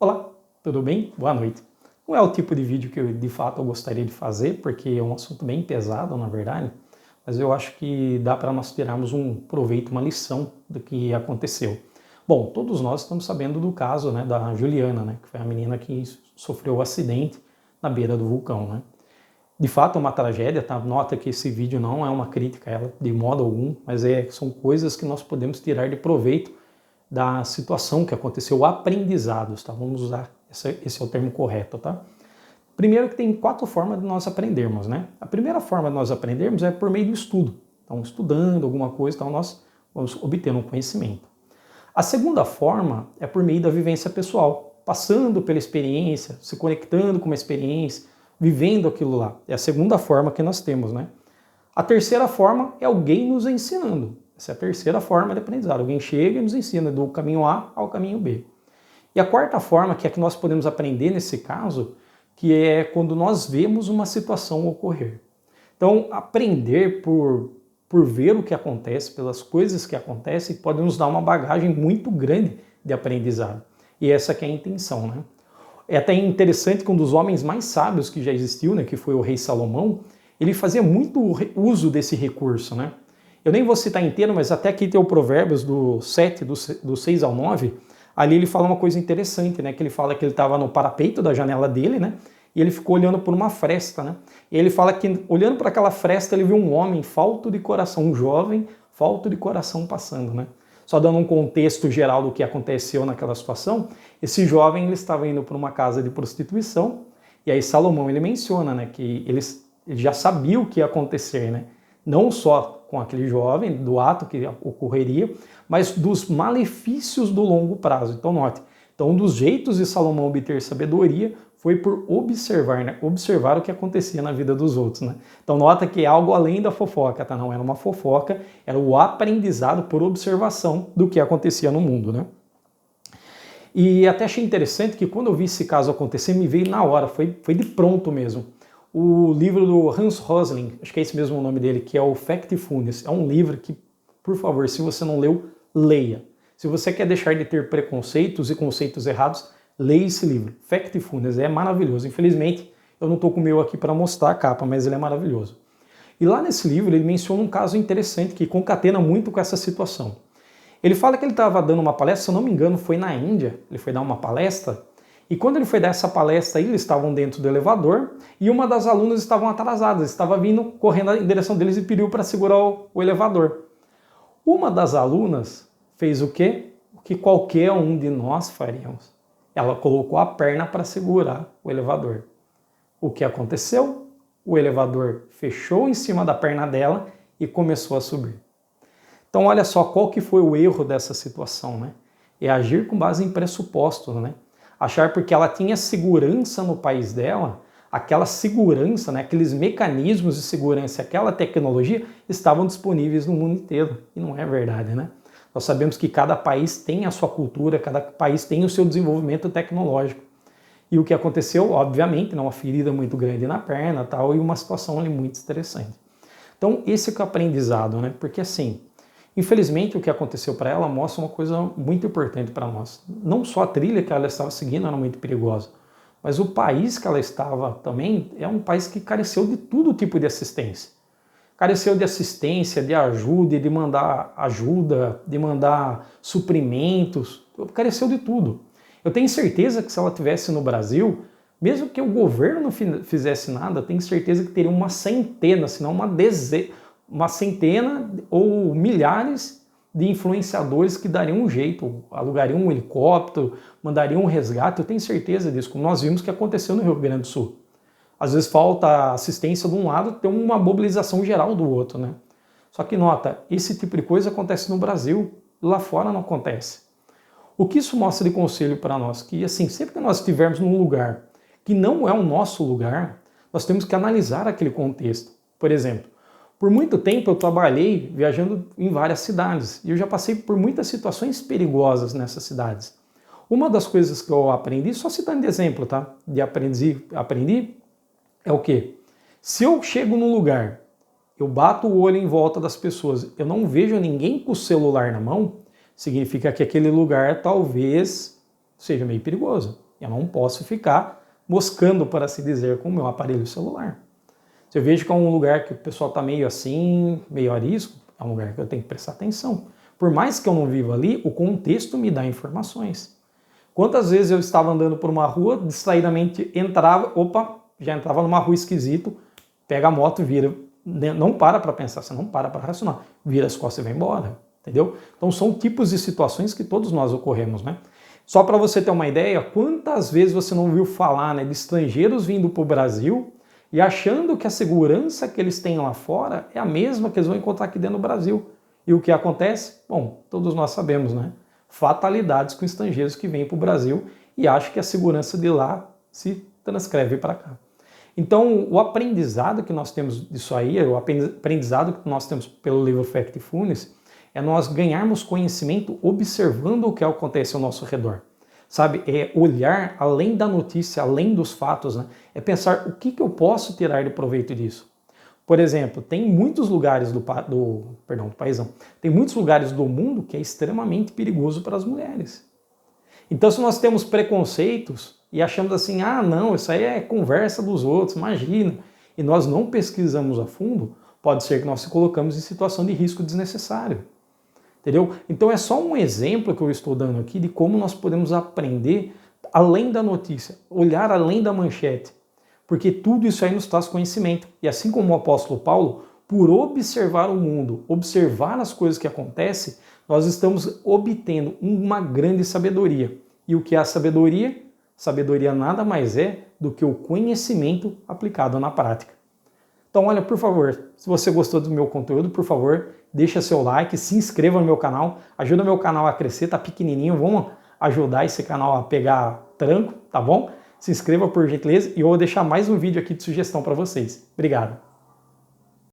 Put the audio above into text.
Olá, tudo bem? Boa noite. Não é o tipo de vídeo que de fato eu gostaria de fazer, porque é um assunto bem pesado, na verdade, mas eu acho que dá para nós tirarmos um proveito, uma lição do que aconteceu. Bom, todos nós estamos sabendo do caso, né, da Juliana, né, que foi a menina que sofreu o acidente na beira do vulcão, né. De fato é uma tragédia, tá? Nota que esse vídeo não é uma crítica a ela de modo algum, mas são coisas que nós podemos tirar de proveito da situação que aconteceu, aprendizados, tá? Vamos usar, esse é o termo correto, tá? Primeiro que tem 4 formas de nós aprendermos, né? A primeira forma de nós aprendermos é por meio do estudo. Então, estudando alguma coisa, então nós vamos obter um conhecimento. A segunda forma é por meio da vivência pessoal, passando pela experiência, se conectando com uma experiência, vivendo aquilo lá. É a segunda forma que nós temos, né? A terceira forma é alguém nos ensinando. Essa é a terceira forma de aprendizado. Alguém chega e nos ensina do caminho A ao caminho B. E a quarta forma, que é que nós podemos aprender nesse caso, que é quando nós vemos uma situação ocorrer. Então, aprender por ver o que acontece, pelas coisas que acontecem, pode nos dar uma bagagem muito grande de aprendizado. E essa que é a intenção, né? É até interessante que um dos homens mais sábios que já existiu, né, que foi o rei Salomão, ele fazia muito uso desse recurso, né? Eu nem vou citar inteiro, mas até aqui tem o Provérbios do 7, do 6 ao 9, ali ele fala uma coisa interessante, né? Que ele fala que ele estava no parapeito da janela dele, né? E ele ficou olhando por uma fresta, né? E ele fala que, olhando para aquela fresta, ele viu um homem falto de coração, um jovem falto de coração passando, né? Só dando um contexto geral do que aconteceu naquela situação, esse jovem ele estava indo para uma casa de prostituição, e aí Salomão ele menciona, né, que ele já sabia o que ia acontecer, né? Não só com aquele jovem, do ato que ocorreria, mas dos malefícios do longo prazo. Então note, então um dos jeitos de Salomão obter sabedoria foi por observar, né? Observar o que acontecia na vida dos outros, né? Então nota que é algo além da fofoca, tá? Não era uma fofoca, era o aprendizado por observação do que acontecia no mundo, né? E até achei interessante que quando eu vi esse caso acontecer, me veio na hora, foi de pronto mesmo. O livro do Hans Rosling, acho que é esse mesmo o nome dele, que é o Factfulness. É um livro que, por favor, se você não leu, leia. Se você quer deixar de ter preconceitos e conceitos errados, leia esse livro. Factfulness é maravilhoso. Infelizmente, eu não estou com o meu aqui para mostrar a capa, mas ele é maravilhoso. E lá nesse livro ele menciona um caso interessante que concatena muito com essa situação. Ele fala que ele estava dando uma palestra, se eu não me engano, foi na Índia, ele foi dar uma palestra, e quando ele foi dar essa palestra, eles estavam dentro do elevador e uma das alunas estava atrasada, estava vindo correndo em direção deles e pediu para segurar o elevador. Uma das alunas fez o quê? O que qualquer um de nós faríamos. Ela colocou a perna para segurar o elevador. O que aconteceu? O elevador fechou em cima da perna dela e começou a subir. Então olha só qual que foi o erro dessa situação, né? É agir com base em pressupostos, né? Achar porque ela tinha segurança no país dela, aquela segurança, né, aqueles mecanismos de segurança, aquela tecnologia estavam disponíveis no mundo inteiro. E não é verdade, né? Nós sabemos que cada país tem a sua cultura, cada país tem o seu desenvolvimento tecnológico. E o que aconteceu, obviamente, uma ferida muito grande na perna tal, e uma situação ali muito estressante. Então esse é o aprendizado, né? Porque assim, infelizmente, o que aconteceu para ela mostra uma coisa muito importante para nós. Não só a trilha que ela estava seguindo era muito perigosa, mas o país que ela estava também é um país que careceu de todo tipo de assistência. Careceu de assistência, de ajuda, de mandar ajuda, de mandar suprimentos, careceu de tudo. Eu tenho certeza que se ela estivesse no Brasil, mesmo que o governo não fizesse nada, tenho certeza que teria uma centena, se não uma centena ou milhares de influenciadores que dariam um jeito, alugariam um helicóptero, mandariam um resgate, eu tenho certeza disso, como nós vimos que aconteceu no Rio Grande do Sul. Às vezes falta assistência de um lado, tem uma mobilização geral do outro, né? Só que nota, esse tipo de coisa acontece no Brasil, lá fora não acontece. O que isso mostra de conselho para nós? Que assim, sempre que nós estivermos num lugar que não é o nosso lugar, nós temos que analisar aquele contexto. Por exemplo, por muito tempo eu trabalhei viajando em várias cidades e eu já passei por muitas situações perigosas nessas cidades. Uma das coisas que eu aprendi, só citando de exemplo, tá? Aprendi é o quê? Se eu chego num lugar, eu bato o olho em volta das pessoas, eu não vejo ninguém com o celular na mão, significa que aquele lugar talvez seja meio perigoso. Eu não posso ficar moscando, por assim dizer, com o meu aparelho celular. Se eu vejo que é um lugar que o pessoal está meio assim, meio arisco, é um lugar que eu tenho que prestar atenção. Por mais que eu não viva ali, o contexto me dá informações. Quantas vezes eu estava andando por uma rua, distraidamente entrava, já entrava numa rua esquisito, pega a moto, vira, não para pensar, você não para racionar, vira as costas e vai embora, entendeu? Então são tipos de situações que todos nós ocorremos, né? Só para você ter uma ideia, quantas vezes você não ouviu falar, né, de estrangeiros vindo para o Brasil e achando que a segurança que eles têm lá fora é a mesma que eles vão encontrar aqui dentro do Brasil. E o que acontece? Bom, todos nós sabemos, né? Fatalidades com estrangeiros que vêm para o Brasil e acham que a segurança de lá se transcreve para cá. Então, o aprendizado que nós temos disso aí, o aprendizado que nós temos pelo livro Factfulness, é nós ganharmos conhecimento observando o que acontece ao nosso redor. Sabe, é olhar além da notícia, além dos fatos, né? É pensar o que eu posso tirar de proveito disso. Por exemplo, tem muitos lugares do país, tem muitos lugares do mundo que é extremamente perigoso para as mulheres. Então, se nós temos preconceitos e achamos assim, ah, não, isso aí é conversa dos outros, imagina, e nós não pesquisamos a fundo, pode ser que nós se colocamos em situação de risco desnecessário. Entendeu? Então é só um exemplo que eu estou dando aqui de como nós podemos aprender além da notícia, olhar além da manchete, porque tudo isso aí nos traz conhecimento. E assim como o apóstolo Paulo, por observar o mundo, observar as coisas que acontecem, nós estamos obtendo uma grande sabedoria. E o que é a sabedoria? Sabedoria nada mais é do que o conhecimento aplicado na prática. Então, olha, por favor, se você gostou do meu conteúdo, por favor, deixa seu like, se inscreva no meu canal, ajuda meu canal a crescer, tá pequenininho, vamos ajudar esse canal a pegar tranco, tá bom? Se inscreva por gentileza e eu vou deixar mais um vídeo aqui de sugestão para vocês. Obrigado!